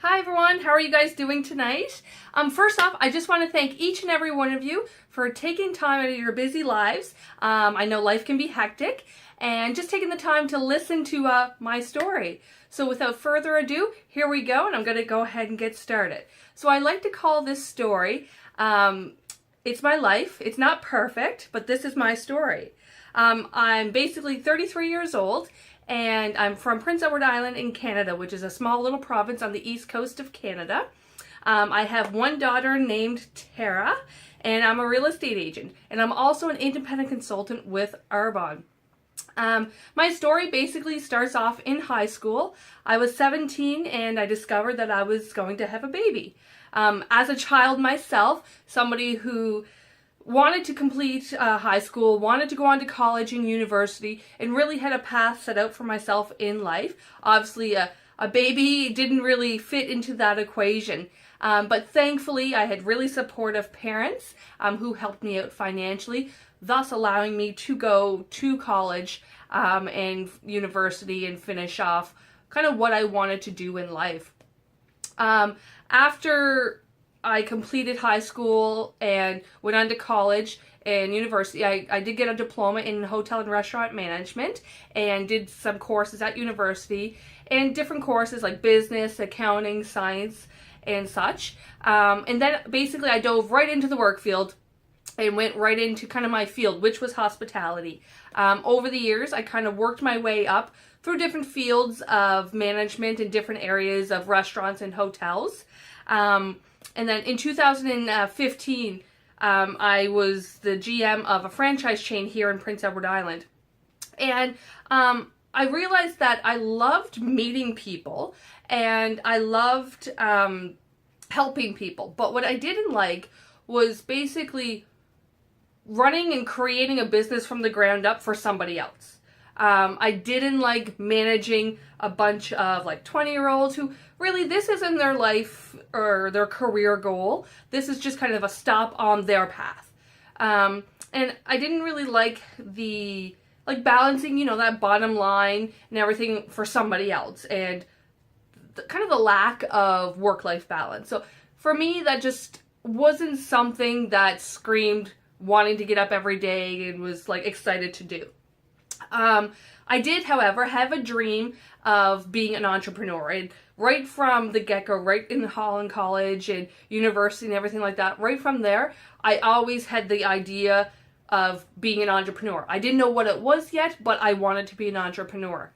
Hi everyone, how are you guys doing tonight? First off, I just want to thank each and every one of you for taking time out of your busy lives. I know life can be hectic, and just taking the time to listen to my story. So without further ado, here we go, and I'm going to go ahead and get started. So I like to call this story, it's my life. It's not perfect, but this is my story. I'm basically 33 years old, and I'm from Prince Edward Island in Canada, which is a small little province on the east coast of Canada. I have one daughter named Tara, and I'm a real estate agent, and I'm also an independent consultant with Arbonne. My story basically starts off in high school. I was 17 and I discovered that I was going to have a baby. As a child myself, somebody who wanted to complete high school, wanted to go on to college and university, and really had a path set out for myself in life. Obviously, a baby didn't really fit into that equation. But thankfully, I had really supportive parents who helped me out financially, thus allowing me to go to college and university and finish off kind of what I wanted to do in life. After I completed high school and went on to college and university, I did get a diploma in hotel and restaurant management and did some courses at university and different courses like business, accounting, science, and such. And then basically I dove right into the work field and went right into kind of my field, which was hospitality. Over the years, I kind of worked my way up through different fields of management in different areas of restaurants and hotels. And then in 2015, I was the GM of a franchise chain here in Prince Edward Island. And I realized that I loved meeting people and I loved helping people. But what I didn't like was basically running and creating a business from the ground up for somebody else. I didn't like managing a bunch of like 20-year-olds who really this isn't their life or their career goal. This is just kind of a stop on their path. And I didn't really like balancing, that bottom line and everything for somebody else and kind of the lack of work-life balance. So for me, that just wasn't something that screamed wanting to get up every day and was like excited to do. I did, however, have a dream of being an entrepreneur, and right from the get-go, right in Holland College and university and everything like that, right from there, I always had the idea of being an entrepreneur. I didn't know what it was yet, but I wanted to be an entrepreneur.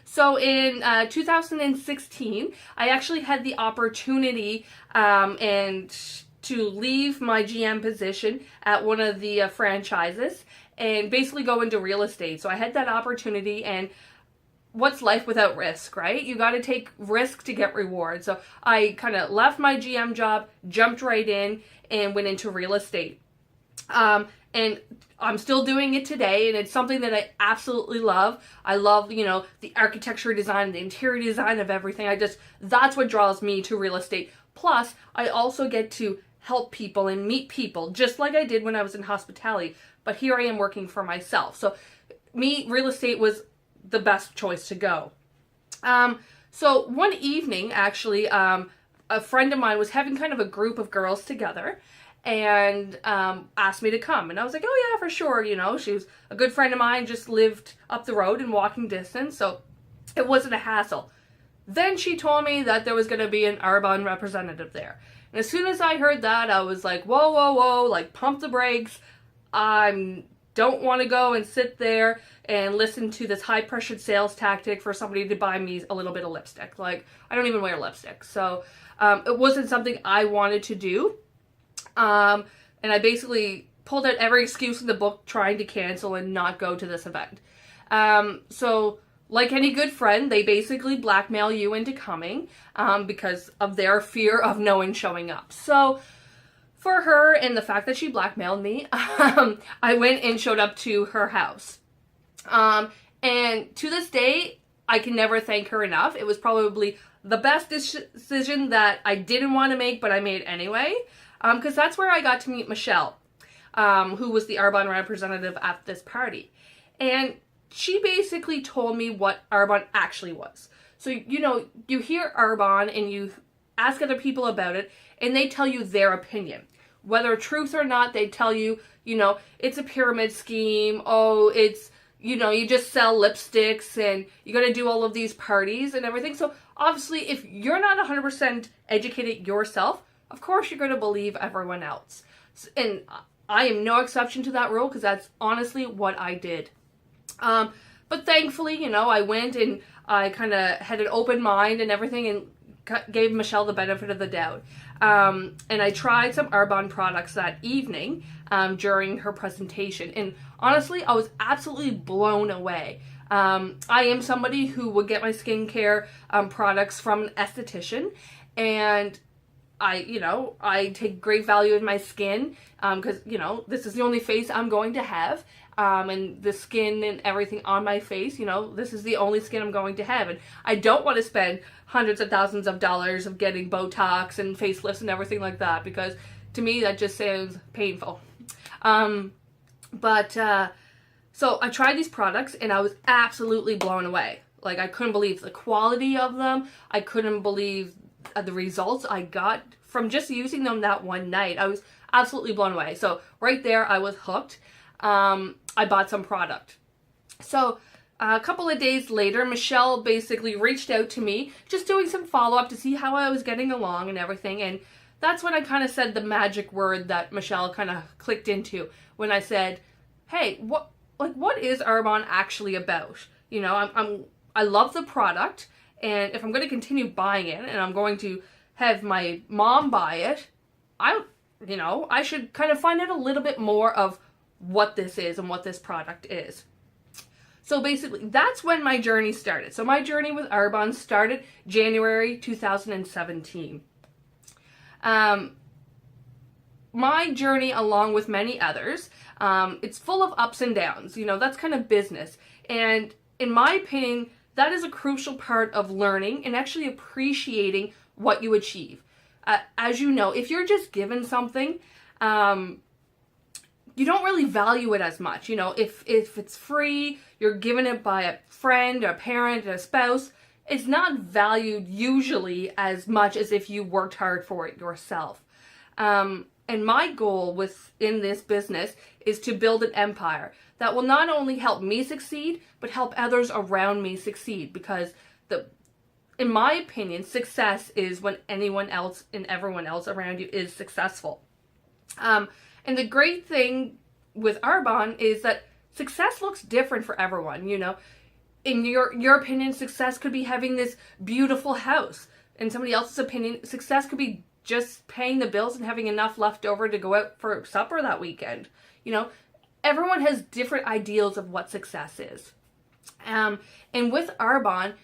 So in 2016, I actually had the opportunity and to leave my GM position at one of the franchises and basically go into real estate. So I had that opportunity, and what's life without risk, right? You got to take risk to get reward. So I kind of left my GM job, jumped right in, and went into real estate. And I'm still doing it today, and it's something that I absolutely love. I love, the architecture design, the interior design of everything. That's what draws me to real estate. Plus, I also get to help people and meet people, just like I did when I was in hospitality. But here I am working for myself. So real estate was the best choice to go. So one evening, actually, a friend of mine was having kind of a group of girls together and asked me to come. And I was like, oh yeah, for sure. She was a good friend of mine, just lived up the road in walking distance. So it wasn't a hassle. Then she told me that there was going to be an Arbonne representative there. And as soon as I heard that, I was like, whoa, whoa, whoa, like pump the brakes. I don't want to go and sit there and listen to this high-pressured sales tactic for somebody to buy me a little bit of lipstick. Like, I don't even wear lipstick. So it wasn't something I wanted to do. And I basically pulled out every excuse in the book trying to cancel and not go to this event. So like any good friend, they basically blackmail you into coming because of their fear of no one showing up. So for her and the fact that she blackmailed me, I went and showed up to her house. And to this day, I can never thank her enough. It was probably the best decision that I didn't want to make, but I made anyway. Because that's where I got to meet Michelle, who was the Arbonne representative at this party. And she basically told me what Arbonne actually was. So, you hear Arbonne and you ask other people about it, and they tell you their opinion. Whether truth or not, they tell you, it's a pyramid scheme. Oh, it's, you just sell lipsticks and you got to do all of these parties and everything. So obviously, if you're not 100% educated yourself, of course you're going to believe everyone else. And I am no exception to that rule, because that's honestly what I did. But thankfully, I went and I kind of had an open mind and everything, and gave Michelle the benefit of the doubt. And I tried some Arbonne products that evening during her presentation. And honestly, I was absolutely blown away. I am somebody who would get my skincare products from an esthetician. And I take great value in my skin, because, this is the only face I'm going to have. And the skin and everything on my face, this is the only skin I'm going to have. And I don't want to spend hundreds of thousands of dollars of getting Botox and facelifts and everything like that, because to me that just sounds painful. So I tried these products and I was absolutely blown away. Like, I couldn't believe the quality of them. I couldn't believe the results I got from just using them that one night. I was absolutely blown away. So right there, I was hooked. I bought some product. So a couple of days later, Michelle basically reached out to me, just doing some follow-up to see how I was getting along and everything. And that's when I kind of said the magic word that Michelle kind of clicked into, when I said, hey, what is Arbonne actually about? I love the product, and if I'm going to continue buying it and I'm going to have my mom buy it, I should kind of find out a little bit more of what this is and what this product is. So basically, that's when my journey started. So my journey with Arbonne started January 2017. My journey, along with many others, it's full of ups and downs. That's kind of business. And in my opinion, that is a crucial part of learning and actually appreciating what you achieve. As you know, if you're just given something, you don't really value it as much. If it's free, you're given it by a friend, a parent, a spouse, it's not valued usually as much as if you worked hard for it yourself. And my goal within this business is to build an empire that will not only help me succeed, but help others around me succeed. Because in my opinion, success is when anyone else and everyone else around you is successful. And the great thing with Arbonne is that success looks different for everyone. In your opinion, success could be having this beautiful house. In somebody else's opinion, success could be just paying the bills and having enough left over to go out for supper that weekend. Everyone has different ideals of what success is. And with Arbonne,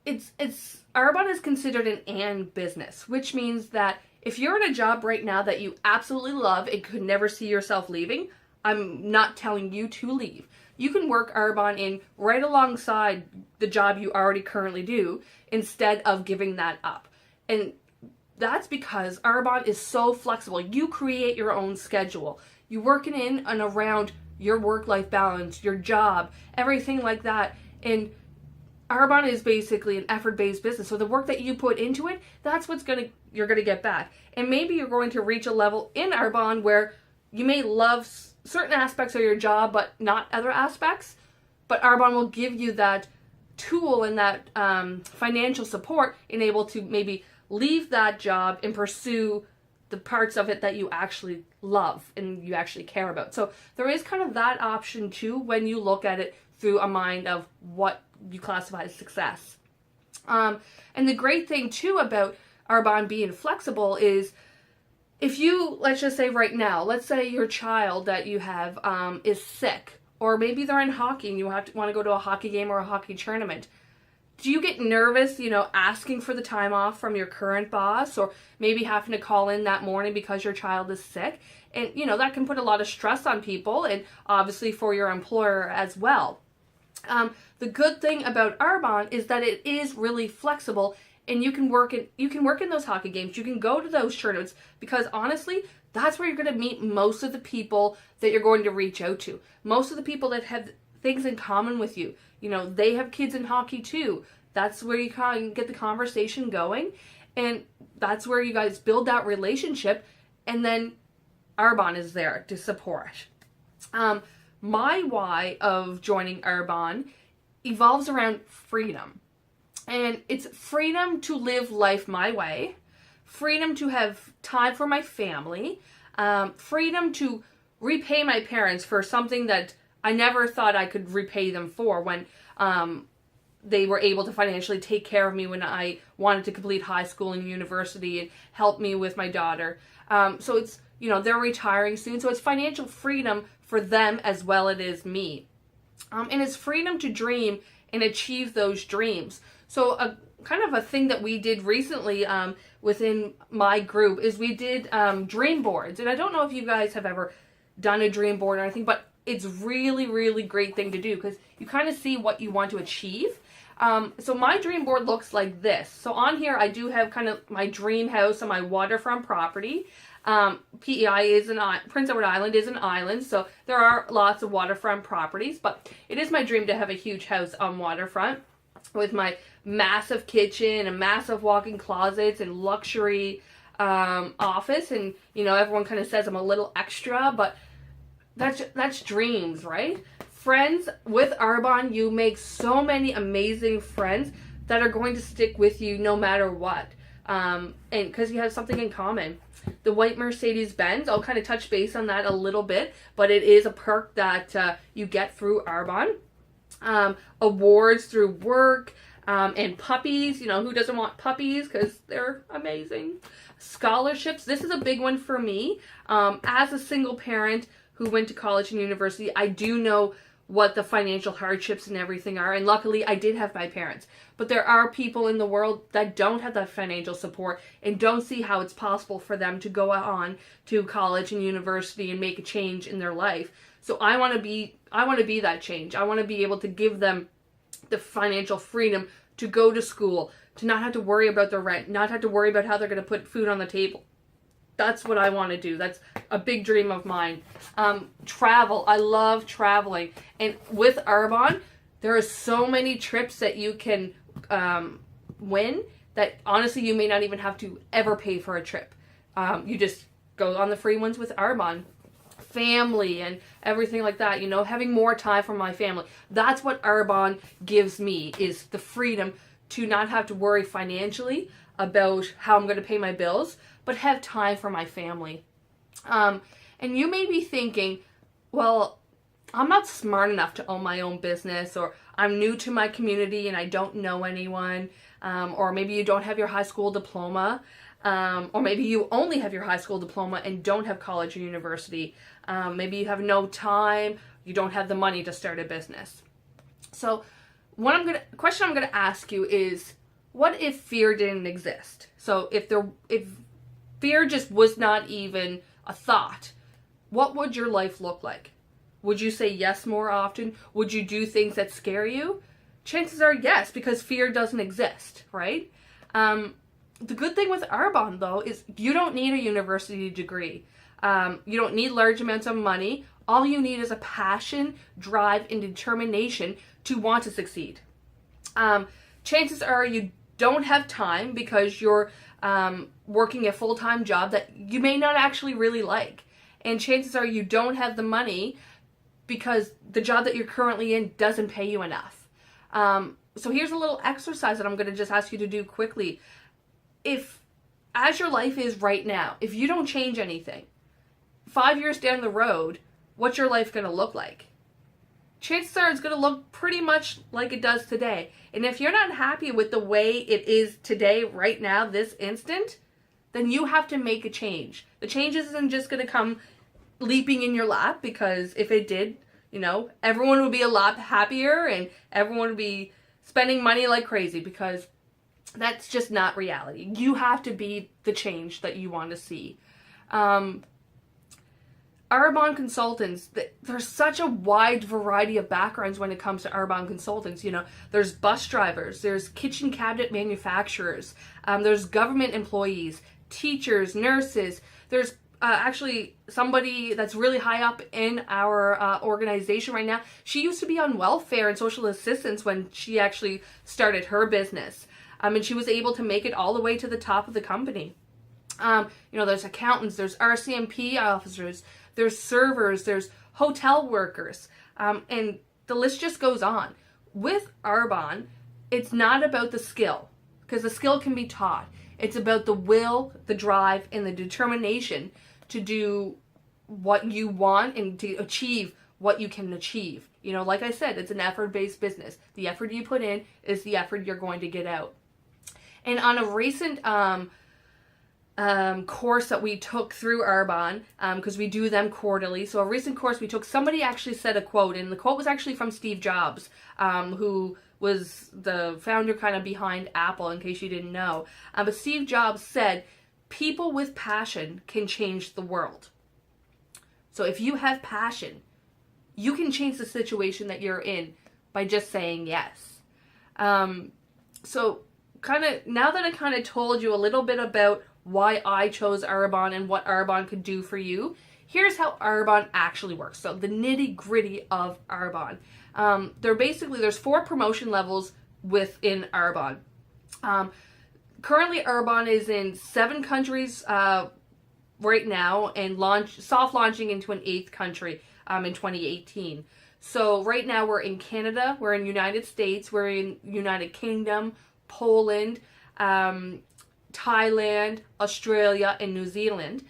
Arbonne is considered an and business, which means that if you're in a job right now that you absolutely love and could never see yourself leaving, I'm not telling you to leave. You can work Arbonne in right alongside the job you already currently do, instead of giving that up. And that's because Arbonne is so flexible. You create your own schedule. You work in and around your work-life balance, your job, everything like that. And Arbonne is basically an effort-based business. So the work that you put into it, that's you're gonna get back. And maybe you're going to reach a level in Arbonne where you may love certain aspects of your job, but not other aspects. But Arbonne will give you that tool and that financial support in able to maybe leave that job and pursue the parts of it that you actually love and you actually care about. So there is kind of that option too when you look at it through a mind of what you classify as success. And the great thing too about Arbonne being flexible is, if you, let's just say right now, let's say your child that you have is sick, or maybe they're in hockey and you want to go to a hockey game or a hockey tournament. Do you get nervous, asking for the time off from your current boss, or maybe having to call in that morning because your child is sick? And, that can put a lot of stress on people, and obviously for your employer as well. The good thing about Arbonne is that it is really flexible, and you can work in those hockey games. You can go to those tournaments, because honestly, that's where you're going to meet most of the people that you're going to reach out to. Most of the people that have things in common with you. They have kids in hockey too. That's where you kind of get the conversation going, and that's where you guys build that relationship, and then Arbonne is there to support. My why of joining Arbonne evolves around freedom. And it's freedom to live life my way, freedom to have time for my family, freedom to repay my parents for something that I never thought I could repay them for when they were able to financially take care of me when I wanted to complete high school and university and help me with my daughter. So it's, they're retiring soon. So it's financial freedom for them as well as it is me. And it's freedom to dream and achieve those dreams. So a kind of a thing that we did recently within my group is we did dream boards. And I don't know if you guys have ever done a dream board or anything, but it's really, really great thing to do because you kind of see what you want to achieve. So my dream board looks like this. So on here I do have kind of my dream house on my waterfront property. PEI is Prince Edward Island is an island, so there are lots of waterfront properties, but it is my dream to have a huge house on waterfront with my massive kitchen and massive walk-in closets and luxury office. And everyone kind of says I'm a little extra, but that's dreams, right? Friends, with Arbonne, you make so many amazing friends that are going to stick with you no matter what, and because you have something in common. The white Mercedes-Benz, I'll kind of touch base on that a little bit, but it is a perk that you get through Arbonne. Awards through work, and puppies. Who doesn't want puppies because they're amazing. Scholarships, this is a big one for me. As a single parent who went to college and university, I do know what the financial hardships and everything are, and luckily I did have my parents. But there are people in the world that don't have that financial support and don't see how it's possible for them to go on to college and university and make a change in their life. So I want to be that change. I want to be able to give them the financial freedom to go to school, to not have to worry about their rent, not have to worry about how they're going to put food on the table. That's what I want to do. That's a big dream of mine. Travel. I love traveling. And with Arbonne, there are so many trips that you can win that honestly you may not even have to ever pay for a trip. You just go on the free ones with Arbonne. Family and everything like that, having more time for my family. That's what Arbonne gives me, is the freedom to not have to worry financially about how I'm going to pay my bills, but have time for my family. And you may be thinking, well, I'm not smart enough to own my own business, or I'm new to my community and I don't know anyone, or maybe you don't have your high school diploma, or maybe you only have your high school diploma and don't have college or university. Maybe you have no time, you don't have the money to start a business. So question I'm gonna ask you is, what if fear didn't exist? So if fear just was not even a thought, what would your life look like? Would you say yes more often? Would you do things that scare you? Chances are yes, because fear doesn't exist, right? The good thing with Arbonne, though, is you don't need a university degree. You don't need large amounts of money. All you need is a passion, drive, and determination to want to succeed. Chances are you don't have time because you're working a full-time job that you may not actually really like. And chances are you don't have the money because the job that you're currently in doesn't pay you enough. So here's a little exercise that I'm going to just ask you to do quickly. If, as your life is right now, if you don't change anything, 5 years down the road, what's your life going to look like? Chances are it's going to look pretty much like it does today. And if you're not happy with the way it is today, right now, this instant, then you have to make a change. The change isn't just going to come leaping in your lap, because if it did, everyone would be a lot happier and everyone would be spending money like crazy, because that's just not reality. You have to be the change that you want to see. Arbonne consultants, there's such a wide variety of backgrounds when it comes to Arbonne consultants. There's bus drivers, there's kitchen cabinet manufacturers, there's government employees, teachers, nurses, there's actually somebody that's really high up in our organization right now. She used to be on welfare and social assistance when she actually started her business. And she was able to make it all the way to the top of the company. There's accountants, there's RCMP officers, there's servers, there's hotel workers, and the list just goes on. With Arbonne, it's not about the skill, because the skill can be taught. It's about the will, the drive, and the determination to do what you want and to achieve what you can achieve. Like I said, it's an effort-based business. The effort you put in is the effort you're going to get out. And on a recent course that we took through Arbonne, because we do them quarterly. So a recent course we took, somebody actually said a quote, and the quote was actually from Steve Jobs, who was the founder kind of behind Apple, in case you didn't know. But Steve Jobs said, people with passion can change the world. So if you have passion, you can change the situation that you're in by just saying yes. So now that I kind of told you a little bit about why I chose Arbonne and what Arbonne could do for you, here's how Arbonne actually works. So the nitty gritty of Arbonne. There's 4 promotion levels within Arbonne. Currently Arbonne is in 7 countries right now, and soft launching into an 8th country in 2018. So right now we're in Canada, we're in United States, we're in United Kingdom, Poland, Thailand, Australia, and New Zealand.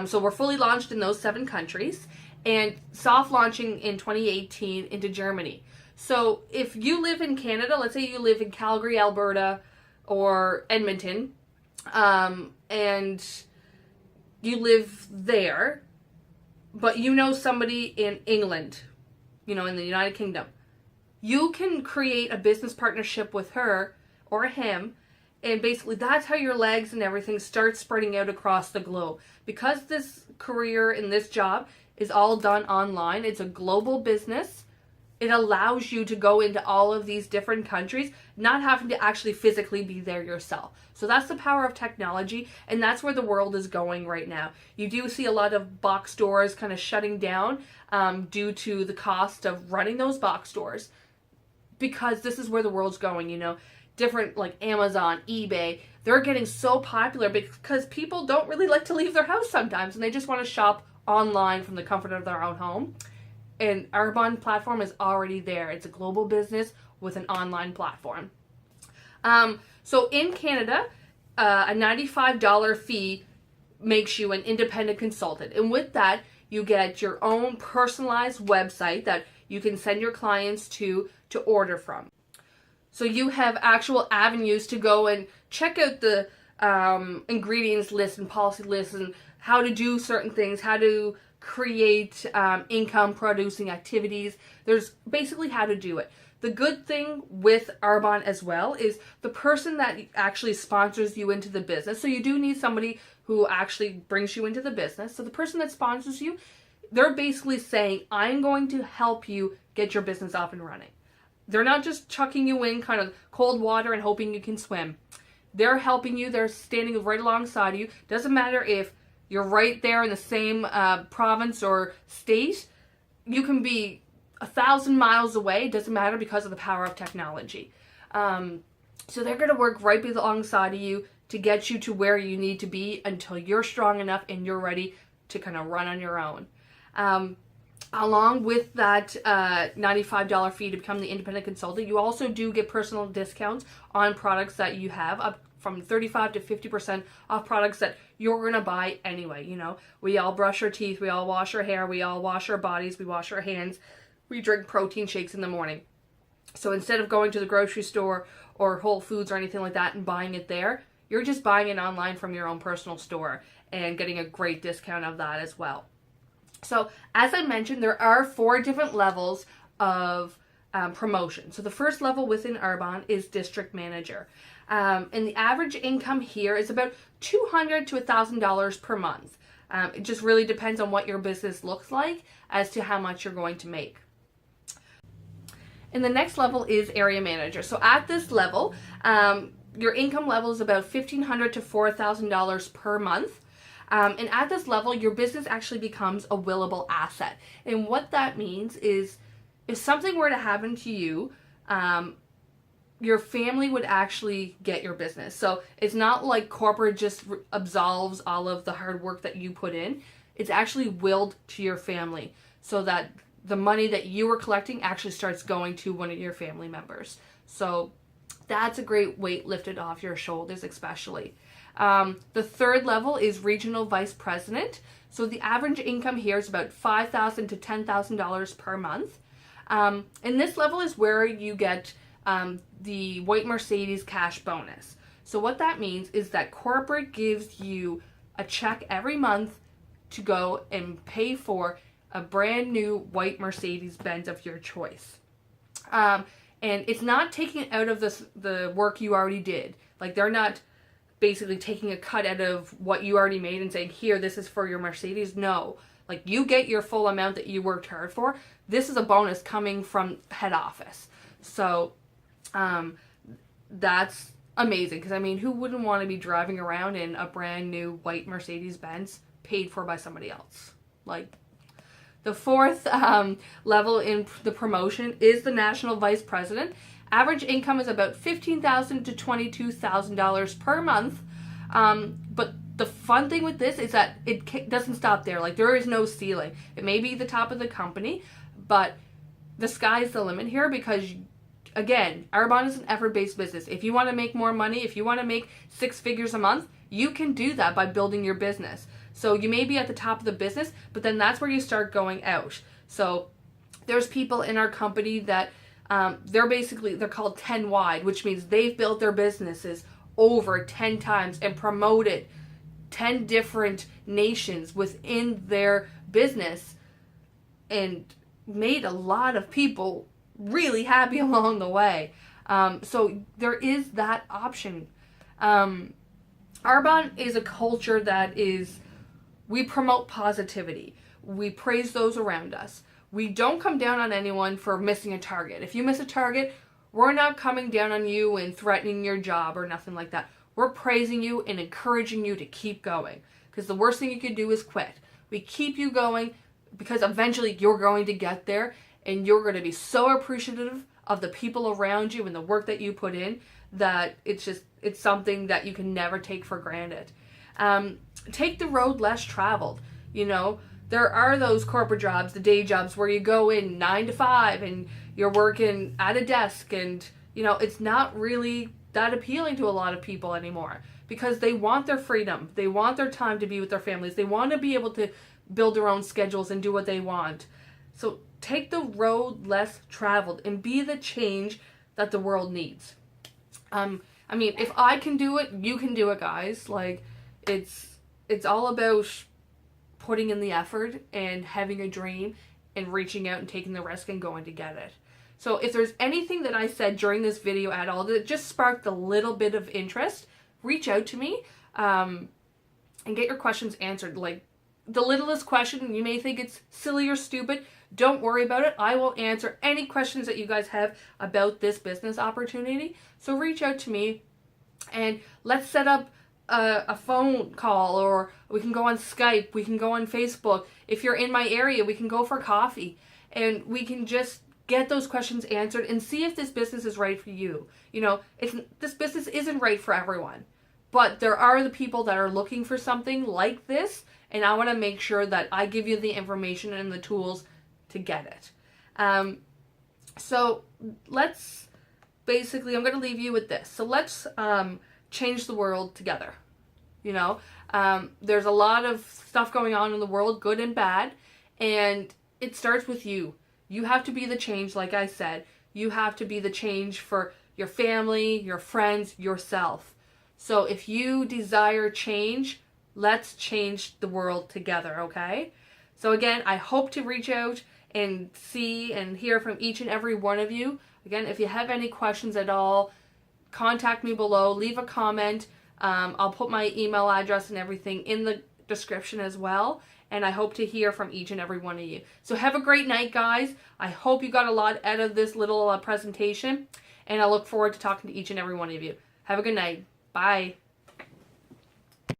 So we're fully launched in those 7 countries, and soft launching in 2018 into Germany. So if you live in Canada, let's say you live in Calgary, Alberta, or Edmonton, and you live there, but you know somebody in England, in the United Kingdom, you can create a business partnership with her or him. And basically that's how your legs and everything start spreading out across the globe. Because this career and this job is all done online, it's a global business, it allows you to go into all of these different countries, not having to actually physically be there yourself. So that's the power of technology, and that's where the world is going right now. You do see a lot of box stores kind of shutting down due to the cost of running those box stores, because this is where the world's going, Different like Amazon, eBay, they're getting so popular because people don't really like to leave their house sometimes, and they just want to shop online from the comfort of their own home. And Arbonne platform is already there. It's a global business with an online platform. So in Canada, a $95 fee makes you an independent consultant. And with that, you get your own personalized website that you can send your clients to order from. So you have actual avenues to go and check out the ingredients list and policy list and how to do certain things, how to create income producing activities. There's basically how to do it. The good thing with Arbonne as well is the person that actually sponsors you into the business. So you do need somebody who actually brings you into the business. So the person that sponsors you, they're basically saying, I'm going to help you get your business off and running. They're not just chucking you in kind of cold water and hoping you can swim. They're helping you. They're standing right alongside of you. Doesn't matter if you're right there in the same province or state. You can be 1,000 miles away. Doesn't matter because of the power of technology. So they're going to work right alongside of you to get you to where you need to be until you're strong enough and you're ready to kind of run on your own. Along with that $95 fee to become the independent consultant, you also do get personal discounts on products that you have, up from 35 to 50% off products that you're going to buy anyway. We all brush our teeth, we all wash our hair, we all wash our bodies, we wash our hands, we drink protein shakes in the morning. So instead of going to the grocery store or Whole Foods or anything like that and buying it there, you're just buying it online from your own personal store and getting a great discount of that as well. So as I mentioned, there are 4 different levels of promotion. So the first level within Arbonne is district manager. And the average income here is about $200 to $1,000 per month. It just really depends on what your business looks like as to how much you're going to make. And the next level is area manager. So at this level, your income level is about $1,500 to $4,000 per month. And at this level, your business actually becomes a willable asset. And what that means is if something were to happen to you, your family would actually get your business. So it's not like corporate just absolves all of the hard work that you put in. It's actually willed to your family so that the money that you were collecting actually starts going to one of your family members. So that's a great weight lifted off your shoulders, especially. The third level is regional vice president. So the average income here is about $5,000 to $10,000 per month. And this level is where you get the white Mercedes cash bonus. So what that means is that corporate gives you a check every month to go and pay for a brand new white Mercedes Benz of your choice. And it's not taking it out of the work you already did. Like, they're not basically taking a cut out of what you already made and saying, here, this is for your Mercedes. No. Like, you get your full amount that you worked hard for. This is a bonus coming from head office. So that's amazing, because I mean, who wouldn't want to be driving around in a brand new white Mercedes Benz paid for by somebody else? Like, the fourth level in the promotion is the national vice president. Average income is about $15,000 to $22,000 per month. But the fun thing with this is that it doesn't stop there. Like, there is no ceiling. It may be the top of the company, but the sky's the limit here, because again, Arbonne is an effort-based business. If you want to make more money, if you want to make 6 figures a month, you can do that by building your business. So you may be at the top of the business, but then that's where you start going out. So there's people in our company that they're called 10 wide, which means they've built their businesses over 10 times and promoted 10 different nations within their business and made a lot of people really happy along the way. So there is that option. Arbonne is a culture that we promote positivity. We praise those around us. We don't come down on anyone for missing a target. If you miss a target, we're not coming down on you and threatening your job or nothing like that. We're praising you and encouraging you to keep going, because the worst thing you could do is quit. We keep you going because eventually you're going to get there, and you're going to be so appreciative of the people around you and the work that you put in that it's something that you can never take for granted. Take the road less traveled. You know, there are those corporate jobs, the day jobs, where you go in 9 to 5 and you're working at a desk, and, you know, it's not really that appealing to a lot of people anymore, because they want their freedom. They want their time to be with their families. They want to be able to build their own schedules and do what they want. So take the road less traveled and be the change that the world needs. I mean, if I can do it, you can do it, guys. Like, it's all about putting in the effort and having a dream and reaching out and taking the risk and going to get it. So if there's anything that I said during this video at all that just sparked a little bit of interest, reach out to me and get your questions answered. Like, the littlest question, you may think it's silly or stupid, don't worry about it. I will answer any questions that you guys have about this business opportunity. So reach out to me and let's set up a phone call, or we can go on Skype, we can go on Facebook. If you're in my area, we can go for coffee and we can just get those questions answered and see if this business is right for you. You know, this business isn't right for everyone, but there are the people that are looking for something like this, and I want to make sure that I give you the information and the tools to get it. So let's basically, I'm going to leave you with this. So let's change the world together. You know, there's a lot of stuff going on in the world, good and bad, and it starts with you. You have to be the change, like I said. You have to be the change for your family, your friends, yourself. So if you desire change, let's change the world together, okay? So again, I hope to reach out and see and hear from each and every one of you. Again, if you have any questions at all, contact me below, leave a comment. I'll put my email address and everything in the description as well. And I hope to hear from each and every one of you. So have a great night, guys. I hope you got a lot out of this little presentation. And I look forward to talking to each and every one of you. Have a good night. Bye.